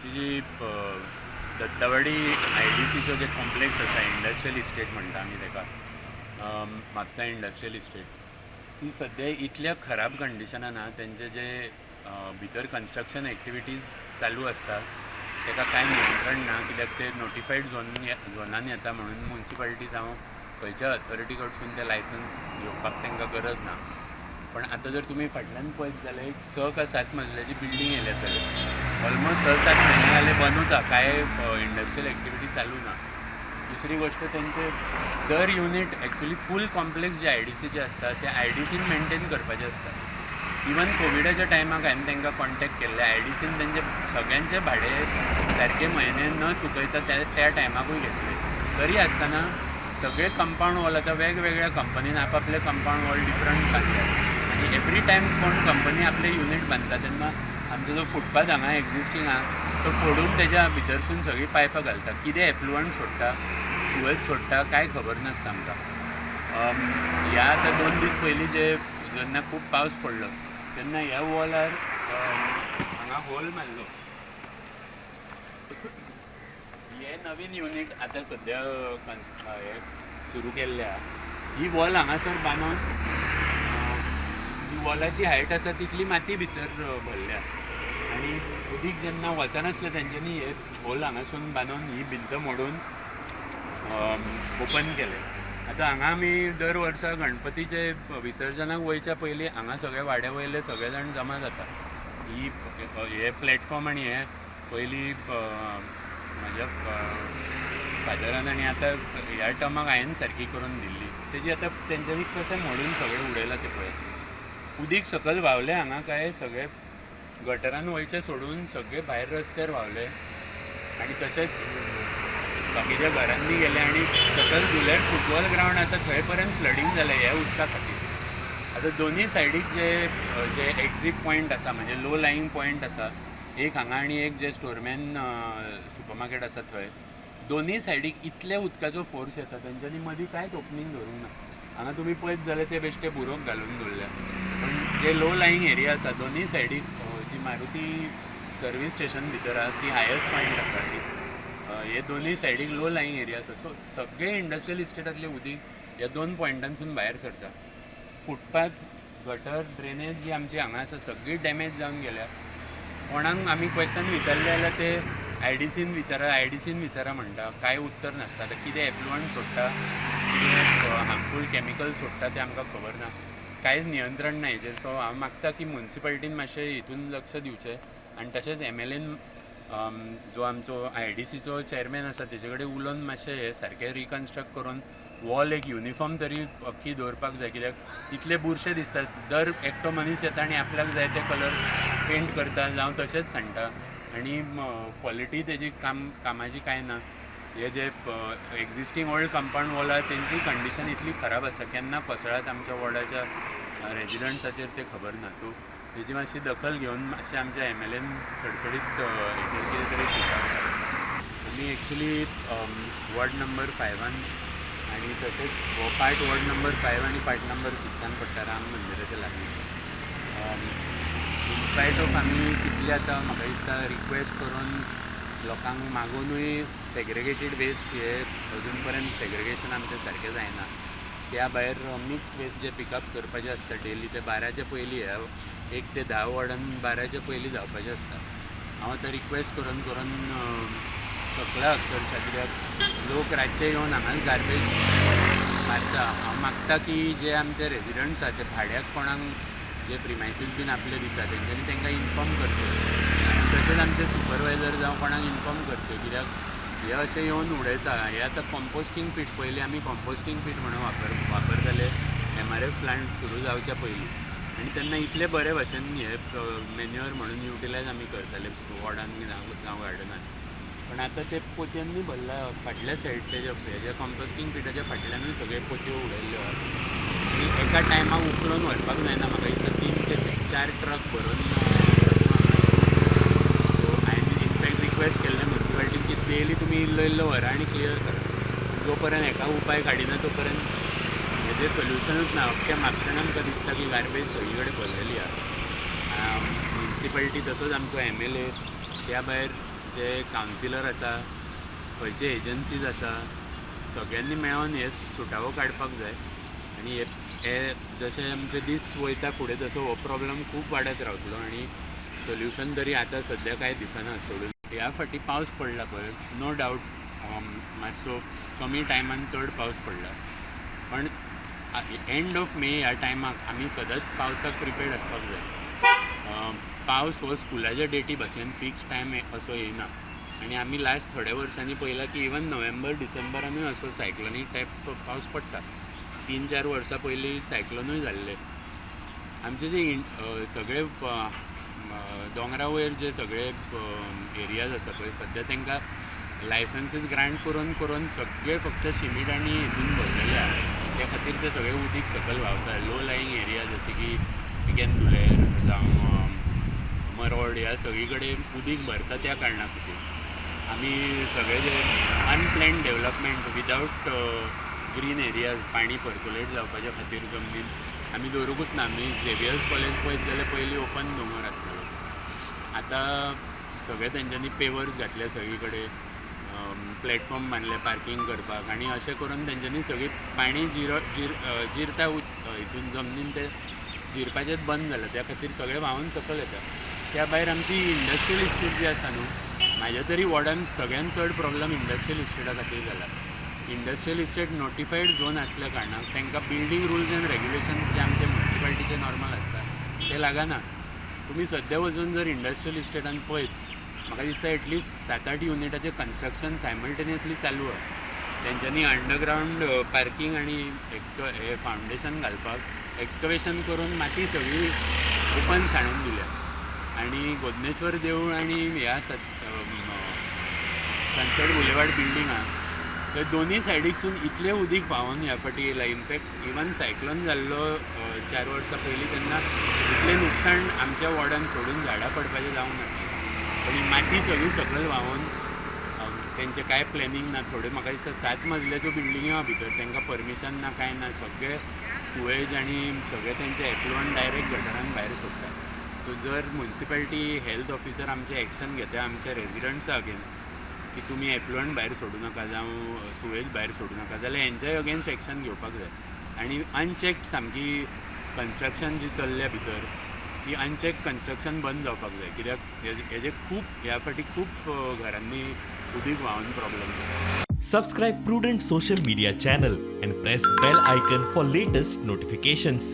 आमची जी दत्तावाडी IDCचो जे कॉम्प्लेक्स आसा इंडस्ट्रियल इस्टेट म्हणटा आमी ताका म्हापसा इंडस्ट्रियल इस्टेट ती सद्या इतल्या खराब कंडिशनान आहा तेंचे जे भितर कन्स्ट्रक्शन एक्टिविटीज चालू आसता ताका कांय नियंत्रण ना कित्याक ते नोटिफायड झोनान येता म्हणून म्युन्सिपालिटी जावं खंयच्या अथॉरिटी कडसून ते लायसन्स घेवपाक तांकां गरज ना. पण आता जर तुम्ही फाटल्यान पळयत जाल्यार एक 6 का 7 मजल्याची बिल्डींग येयल्या तर ऑलमोस्ट 6-7 म्हयने जाले बनूच आहा, काय इंडस्ट्रियल एक्टिविटी चालू ना. दुसरी गोष्ट त्यांचे दर युनिट ॲक्च्युली फूल कॉम्प्लेक्स जे IDCचे आसता ते IDCन मेंटेन करपाचे आसता. इवन कोविडाच्या टायमाक हांवें तांकां कॉन्टॅक्ट केल्ले, IDCन तेंचे सगळ्यांचे भाडे सारके म्हयने न चुकयता त्या टायमाकूय घेतले. तरी आसतना सगळे कंपाऊंड वॉल आतां वेगवेगळ्या कंपनीन आपापले कंपाऊंड वॉल डिफरंट बांदतात आनी एवरी टायम कोण कंपनी आपले युनिट बांदता तेन्ना आमचो जो फुटपाथ हांगा एक्जिस्टींग आहा तो फोडून तेज्या भितरसून सगळीं पायपां घालता. कितें एफ्लुअंट सोडटा, सुवेज सोडटा कांय खबर नासता आमकां. ह्या आतां 2 दीस पयलीं जेन्ना खूब पावस पडलो तेन्ना ह्या वॉलार हांगा होल मारलो. हे नवीन युनिट आतां सद्या हे सुरू केल्ले आहा. ही वॉल हांगासर बांदून वॉलाची हायट आसा तितली माती भितर भरल्या आनी उदीक जेन्ना वचनासलें तेंच्यांनी हे होल हांगासून बांदून ही भिंत मोडून ओपन केले. आतां हांगा आमी दर वर्सा गणपतीचे विसर्जनाक वयच्या पयलीं हांगा सगळे वाड्या वयले सगळे जाण जमा जाता. ही हे प्लॅटफॉर्म आनी हे पयलीं म्हाज्या फादरान आनी आतां ह्या टर्माक हांवें सारकी करून दिल्ली. तेजी आतां तेंच्यांनी कशें मोडून सगळें उडयलां ते पळय. उदीक सकयल व्हांवलें हांगा काय सगळे गटरान वयचे सोडून सगळे भायर रस्त्यार व्हांवले आनी तशेंच बाकीच्या घरांनी गेले आनी सकयल धुलेर फुटबॉल ग्रावंड आसा थंय पर्यंत फ्लडींग जालें ह्या उदका खातीर. आतां दोनूय सायडीक जे एक्झीट पॉयंट आसा म्हणजे लो लायींग पॉयंट आसा, एक हांगा आनी एक जे स्टोरमॅन सुपरमार्केट आसा थंय, दोनूय सायडीक इतले उदकाचो फोर्स येता तेंच्यांनी मदीं कांयच ओपनींग धरूंक ना. हांगा तुमी पळयत जाल्यार ते बेश्टे बुरोक घालून दवरल्या. पण जे लो लायींग एरिया आसा दोनूय सायडीक जी मारुती सर्वीस स्टेशन भितर आहा ती हायस्ट पॉयंट आसा ती, हे दोनूय सायडीक लो लायींग एरिया आसा. सो सगळे इंडस्ट्रियल इस्टेटातले उदीक ह्या 2 पॉयंटांसून भायर सरता. फुटपाथ, गटर, ड्रेनेज जी आमची हांगा आसा सगळी डॅमेज जावन गेल्या. कोणाक आमी क्वेश्चन विचारले जाल्यार ते IDCन विचारा म्हणटा, कांय उत्तर नासता. आतां कितें एफ्लुअंट सोडटा, कितें हार्मफूल केमिकल सोडटा तें आमकां खबर ना, कांयच नियंत्रण ना हेजेर. सो हांव मागता की म्युन्सिपालिटीन मातशें हितून लक्ष दिवचें आनी तशेंच MLAन जो आमचो IDCचो चॅरमॅन आसा तेजे कडेन उलोवन मातशें हें सारकें रिकन्स्ट्रक्ट करून वॉल एक युनिफॉर्म तरी अख्खी दवरपाक जाय. कित्याक इतले बुरशे दिसता, दर एकटो मनीस येता आनी आपल्याक जाय ते कलर पेंट करता जावं तशेंच सांडटा आनी क्वॉलिटी तेजी कामाची कांय ना. हे जे एक्जिस्टींग ओल्ड कंपाऊंड वॉल आहा तेंची कंडिशन इतली खराब आसा, केन्ना कोसळत आमच्या वॉर्डाच्या रेजिडंट्साचेर ते खबर ना. सो हेची मातशी दखल घेवन मातशें आमच्या MLAन सडसडीत हेचेर कितें तरी चिंतप. आमी एक्चुली वॉर्ड नंबर 5 आनी तशेंच हो पार्ट वॉर्ड नंबर 5 आनी पार्ट नंबर 6 पडटा, राम मंदिराच्या लागीं. इन्स्पायट ऑफ आमी कितले आतां म्हाका दिसता रिक्वेस्ट करून लोकांक मागूनूय सेग्रिगेटेड वेस्ट हे अजून पर्यंत सेग्रिगेशन आमचें सारकें जायना. त्या भायर मिक्स्ड वेस्ट जे पिकअप करपाचें आसता डेली ते 12च्या पयलीं 1 ते 10 वॉर्डान 12च्या पयलीं जावपाचें आसता. हांव आतां रिक्वेस्ट करून थकला अक्षरशा, कित्याक लोक रातचे येवन हांगाच गार्बेज मारता. हांव मागता की जे आमचे रेजिडंट्स आहा ते भाड्याक कोणाक जे प्रिमायसीस बीन आपले दिता तेंच्यांनी तांकां इन्फॉर्म करचें आनी तशेंच आमचे सुपरवायझर जावं कोणाक इन्फॉर्म करचें. कित्याक हे अशें येवन उडयता. हे आतां कॉम्पोस्टींग पीट, पयलीं आमी कॉम्पोस्टींग पीट म्हणून वापरताले MRF प्लांट सुरू जावच्या पयलीं आनी तेन्ना इतले बरे भाशेन हे मॅन्युअर म्हणून युटिलायज आमी करताले वॉर्डान जावं गार्डनान. पण आतां ते पोतयांनी भरला फाटल्या सायड हेज्या कॉम्पोस्टींग पिटाच्या फाटल्यानूय सगळे पोतयो उडयल्ल्यो आनी एका टायमाक उखलून व्हरपाक जायना. म्हाका दिसता 3 ते 4 ट्रक भरून. सो हांवें इनफॅक्ट रिक्वेस्ट केल्लें म्युन्सिपालिटीन की डेली तुमी इल्लो व्हरा आनी क्लियर करा. जो पर्यंत हेका उपाय काडिना तो पर्यंत हेजें सोल्युशनूच ना. अख्ख्या म्हापशान आमकां दिसता की गार्बेज सगळे कडेन भरलेली आहा. म्युन्सिपालिटी तसोच आमचो MLA, त्या भायर आमचे कावन्सिलर आसा, खंयचे एजन्सीज आसा, सगळ्यांनी मेळोन हे सुटावो काडपाक जाय. आनी हे जशे आमचे दीस वयता फुडें तसो हो प्रॉब्लम खूब वाडत रावतलो आनी सोल्युशन तरी आतां सद्या कांय दिसना सोडून. ह्या फाटी पावस पडला पळय, नो डावट मातसो कमी टायमान चड पावस पडला, पण एंड ऑफ मे ह्या टायमाक आमी सदांच पावसाक प्रिपेर्ड आसपाक जाय. पावस हो स्कुलाच्या डेटी भाशेन फिक्स टायम असो येयना आनी आमी लास्ट थोड्या वर्सांनी पळयलां की इवन नोव्हेंबर डिसेंबरानूय असो सायक्लोनीक टायप पावस पडटा. 3-4 वर्सां पयलीं सायक्लोनूय जाल्ले. आमचे जे सगळे दोंगरा वयर जे सगळे एरियाज आसा पळय सद्या तांकां लायसन्सीस ग्रांट करून करून सगळे फक्त सिमीट आनी हितून भरलेले आसा. त्या खातीर ते सगळे उदीक सकयल व्हांवता. लो लायींग एरिया जशे की पिकेनदुलेर जावं मरोड ह्या सगळी कडेन उदीक भरता. त्या कारणा खातीर आमी सगळे जे unplanned development without green areas पाणी पर्कुलेट जावपाच्या खातीर जमनीन आमी दवरूंकूच ना. आमी झेवियर्स कॉलेज पळयत जाल्यार पयलीं ओपन दोंगर आसतालो. आतां सगळे तेंच्यांनी पेवर्स घातले सगळी कडेन, प्लॅटफॉर्म बांदले पार्किंग करपाक आनी अशें करून तेंच्यांनी सगळी पाणी जिरता हितून जमनीन ते जिरपाचेंच बंद जालें. त्या खातीर सगळें व्हांवून सकयल येता. त्या भायर आमची इंडस्ट्रियल इस्टेट जी आसा न्हू, म्हाज्या तरी वॉर्डान सगळ्यान चड प्रॉब्लम इंडस्ट्रियल इस्टेटा खातीर जाला. इंडस्ट्रियल इस्टेट नोटिफाईड झोन असल्या कारणान तांकां बिल्डींग रुल्स एंड रेग्युलेशन्स जे आमचे म्युन्सिपाल्टीचे नॉर्मल आसता ते लागना. तुमी सद्या वचून जर इंडस्ट्रियल इस्टेटान पळयत, म्हाका दिसता एटलिस्ट 7-8 युनिटाचें कन्स्ट्रक्शन सायमल्टेनियसली चालू आसा. तेंच्यांनी अंडरग्रावंड पार्किंग आनी हे फावंडेशन घालपाक एक्सकवेशन करून माती सगळी ओपन साणून दिल्या. आनी गोदनेश्वर देवूळ आनी ह्या सनसेट बुलेवार्ड बिल्डिंगां हे दोनी सायडीकसून इतलें उदीक व्हांवून ह्या फाटी येयला. इनफॅक्ट इवन सायक्लोन जाल्लो 4 वर्सां पयलीं तेन्ना इतलें नुकसाण आमच्या वॉर्डान सोडून झाडां पडपाचें जावंक नासलें. पण ही माती सगळी सकयल व्हांवून तेंचें कांय प्लॅनिंग ना. थोडे म्हाका दिसता 7 मजल्याच्यो बिल्डिंगी आहा भितर, तांकां परमिशन ना कांय ना. सगळे सुवेज आनी सगळे तेंचे एफ्लुअंट डायरेक्ट गटरान भायर सोडटा. सो जर म्युन्सिपाल्टी हेल्थ ऑफिसर आमचें एक्शन घेता आमच्या रेजिडंट्सा अगेन्स्ट की तुमी एफ्लुअंट भायर सोडूं नाका जावं सुवेज भायर सोडूं नाका, जाल्यार हेंच्याय अगेन्स्ट एक्शन घेवपाक जाय. आनी अनचेक्ड सामकी कन्स्ट्रक्शन जी चल्ल्या भितर ही अनचेक कन्स्ट्रक्शन बंद जावपाक जाय. कित्याक हेजे खूब ह्या फाटी खूब घरांनी उदीक व्हांवून प्रॉब्लेम जाता. Subscribe Prudent social media channel and press bell icon for latest notifications.